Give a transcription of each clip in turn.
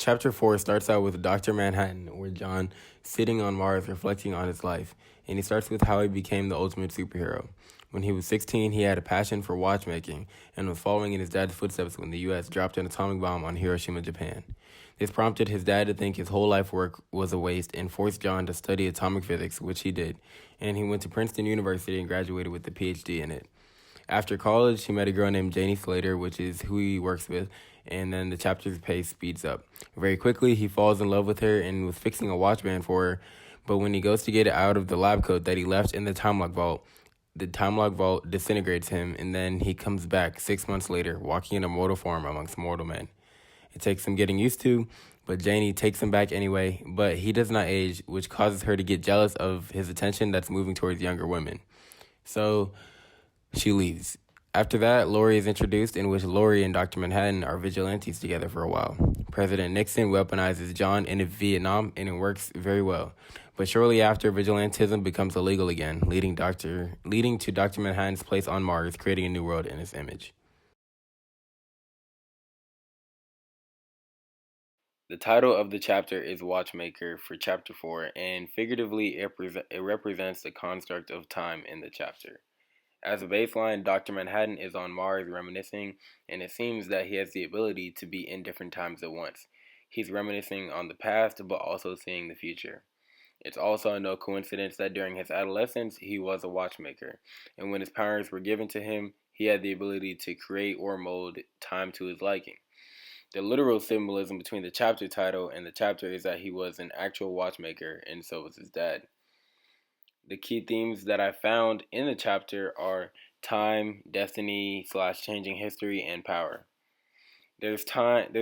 Chapter 4 starts out with Dr. Manhattan, where John sitting on Mars reflecting on his life, and he starts with how he became the ultimate superhero. When he was 16, he had a passion for watchmaking and was following in his dad's footsteps when the U.S. dropped an atomic bomb on Hiroshima, Japan. This prompted his dad to think his whole life work was a waste and forced John to study atomic physics, which he did, and he went to Princeton University and graduated with a PhD in it. After college, he met a girl named Janie Slater, which is who he works with, and then the chapter's pace speeds up. Very quickly, he falls in love with her and was fixing a watch band for her, but when he goes to get it out of the lab coat that he left in the time lock vault disintegrates him, and then he comes back 6 months later, walking in a mortal form amongst mortal men. It takes some getting used to, but Janie takes him back anyway, but he does not age, which causes her to get jealous of his attention that's moving towards younger women. So she leaves. After that, Lori is introduced, in which Lori and Dr. Manhattan are vigilantes together for a while. President Nixon weaponizes John in Vietnam, and it works very well. But shortly after, vigilantism becomes illegal again, leading to Dr. Manhattan's place on Mars, creating a new world in his image. The title of the chapter is Watchmaker for Chapter 4, and figuratively it represents the construct of time in the chapter. As a baseline, Dr. Manhattan is on Mars reminiscing, and it seems that he has the ability to be in different times at once. He's reminiscing on the past, but also seeing the future. It's also no coincidence that during his adolescence, he was a watchmaker, and when his powers were given to him, he had the ability to create or mold time to his liking. The literal symbolism between the chapter title and the chapter is that he was an actual watchmaker, and so was his dad. The key themes that I found in the chapter are time, destiny / changing history, and power. There's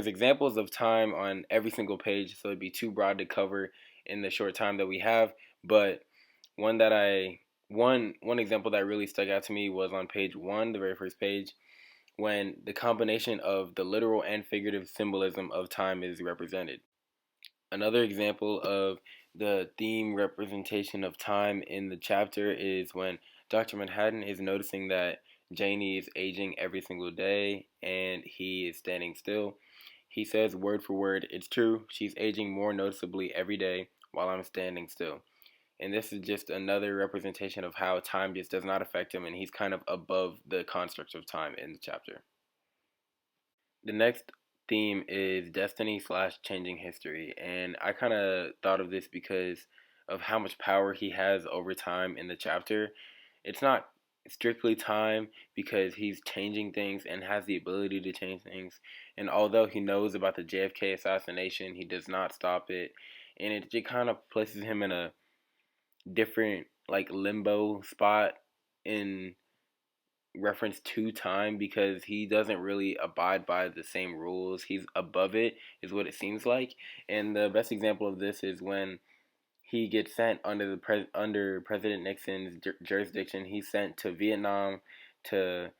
examples of time on every single page, so it'd be too broad to cover in the short time that we have. But one that I one example that really stuck out to me was on page 1, the very first page, when the combination of the literal and figurative symbolism of time is represented. Another example of the theme representation of time in the chapter is when Dr. Manhattan is noticing that Janie is aging every single day and he is standing still. He says word for word, "It's true, she's aging more noticeably every day while I'm standing still." And this is just another representation of how time just does not affect him, and he's kind of above the construct of time in the chapter. The next theme is destiny / changing history, and I kind of thought of this because of how much power he has over time in the chapter. It's not strictly time because he's changing things and has the ability to change things. And although he knows about the JFK assassination, he does not stop it, and it just kind of places him in a different like limbo spot in reference to time because he doesn't really abide by the same rules. He's above it, is what it seems like. And the best example of this is when he gets sent under President Nixon's jurisdiction. He's sent to Vietnam to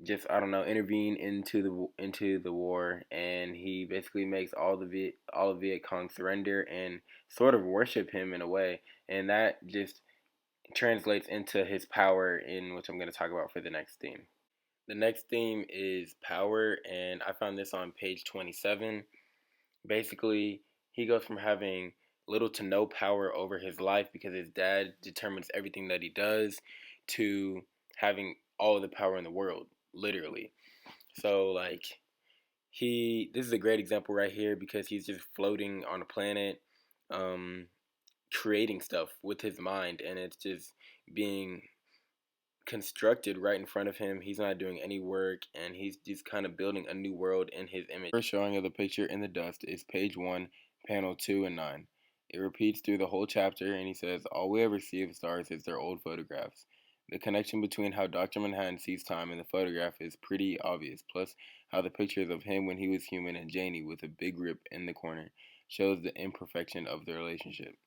just intervene into the war, and he basically makes all of Viet Cong surrender and sort of worship him in a way, and that just translates into his power, in which I'm going to talk about for the next theme. The next theme is power, and I found this on page 27. Basically, he goes from having little to no power over his life because his dad determines everything that he does to having all of the power in the world, literally. So, like, this is a great example right here because he's just floating on a planet, um, creating stuff with his mind, and it's just being constructed right in front of him. He's not doing any work, and he's just kind of building a new world in his image. First showing of the picture in the dust is page 1, panel 2 and 9. It repeats through the whole chapter, and he says, "All we ever see of stars is their old photographs." The connection between how Dr. Manhattan sees time in the photograph is pretty obvious, plus how the pictures of him when he was human and Janie with a big rip in the corner shows the imperfection of their relationship.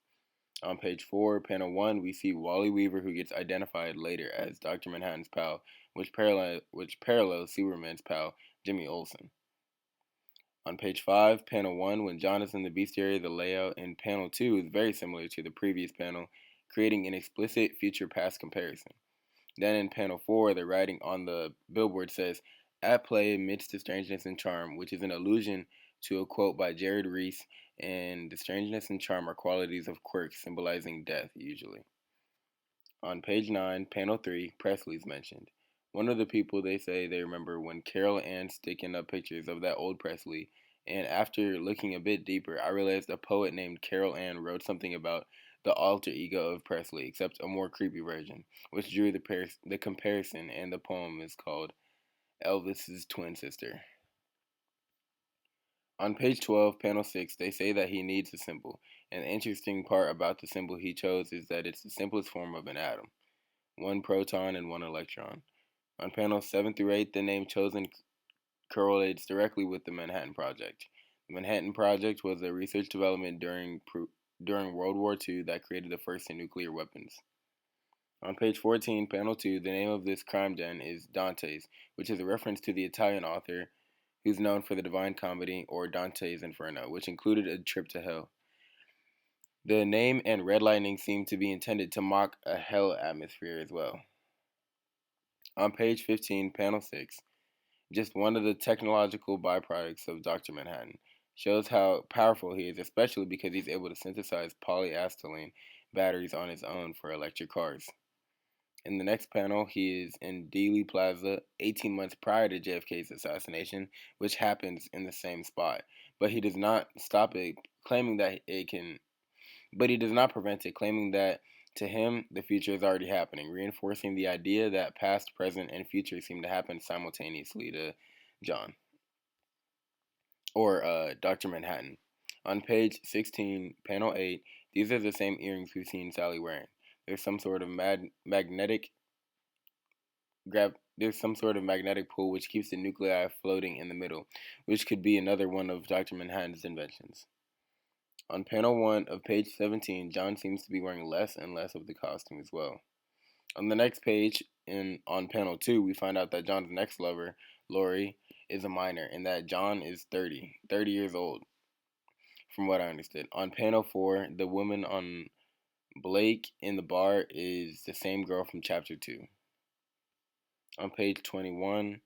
On page 4, panel 1, we see Wally Weaver, who gets identified later as Dr. Manhattan's pal, which parallels Superman's pal, Jimmy Olsen. On page 5, panel 1, when John is in the bestiary, the layout in panel 2 is very similar to the previous panel, creating an explicit future-past comparison. Then in panel 4, the writing on the billboard says, "At play amidst the strangeness and charm," which is an allusion to a quote by Jared Reese, and the strangeness and charm are qualities of quirks symbolizing death, usually. On page 9, panel 3, Presley's mentioned. One of the people they say they remember when Carol Ann sticking up pictures of that old Presley, and after looking a bit deeper, I realized a poet named Carol Ann wrote something about the alter ego of Presley, except a more creepy version, which drew the comparison, and the poem is called Elvis's Twin Sister. On page 12, panel 6, they say that he needs a symbol, and the interesting part about the symbol he chose is that it's the simplest form of an atom, one proton and one electron. On panels 7 through 8, the name chosen correlates directly with the Manhattan Project. The Manhattan Project was a research development during World War II that created the first nuclear weapons. On page 14, panel 2, the name of this crime den is Dante's, which is a reference to the Italian author who's known for the Divine Comedy, or Dante's Inferno, which included a trip to hell. The name and red lightning seem to be intended to mock a hell atmosphere as well. On page 15, panel 6, just one of the technological byproducts of Dr. Manhattan, shows how powerful he is, especially because he's able to synthesize polyacetylene batteries on his own for electric cars. In the next panel, he is in Dealey Plaza 18 months prior to JFK's assassination, which happens in the same spot. But he does not stop it, claiming that it can. But he does not prevent it, claiming that to him the future is already happening, reinforcing the idea that past, present, and future seem to happen simultaneously to John or Dr. Manhattan. On page 16, panel 8, these are the same earrings we've seen Sally wearing. There's some sort of there's some sort of magnetic pull which keeps the nuclei floating in the middle, which could be another one of Dr. Manhattan's inventions. On panel 1 of page 17, John seems to be wearing less and less of the costume as well. On the next page, on panel 2, we find out that John's next lover, Lori, is a minor, and that John is 30 years old, from what I understood. On panel 4, the woman on Blake in the bar is the same girl from chapter 2. On page 21,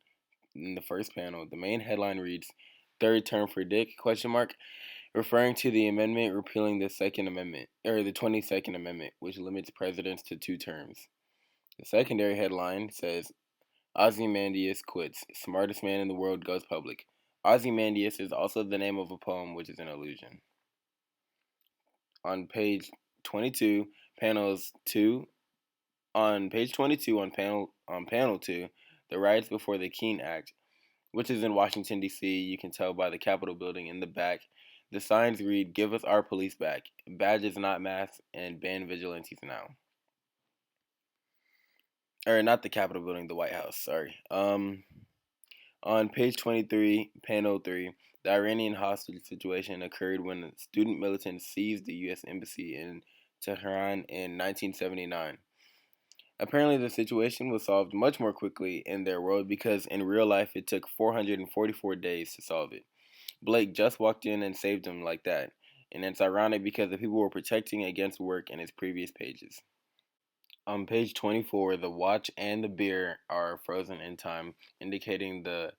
in the first panel, the main headline reads, "Third term for Dick?" referring to the amendment repealing the Second Amendment, or the 22nd Amendment, which limits presidents to 2 terms. The secondary headline says, Ozymandias quits. Smartest man in the world goes public. Ozymandias is also the name of a poem, which is an illusion. On page 22, panels 2. On page 22, on panel 2, the riots before the Keene Act, which is in Washington, D.C. You can tell by the Capitol building in the back. The signs read, "Give us our police back. Badges, not masks, and ban vigilantes now." Or not the Capitol building, the White House. Sorry. On page 23, panel 3, the Iranian hostage situation occurred when student militants seized the U.S. Embassy in Tehran in 1979. Apparently, the situation was solved much more quickly in their world because in real life it took 444 days to solve it. Blake just walked in and saved him like that, and it's ironic because the people were protecting against work in his previous pages. On page 24, the watch and the beer are frozen in time, indicating the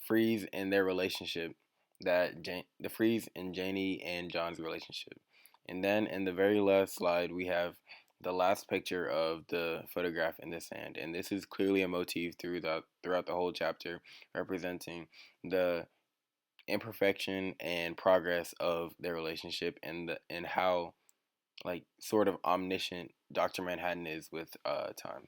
freeze in their relationship, the freeze in Janie and John's relationship. And then in the very last slide, we have the last picture of the photograph in the sand, and this is clearly a motif throughout the whole chapter, representing the imperfection and progress of their relationship, and how like sort of omniscient Dr. Manhattan is with time.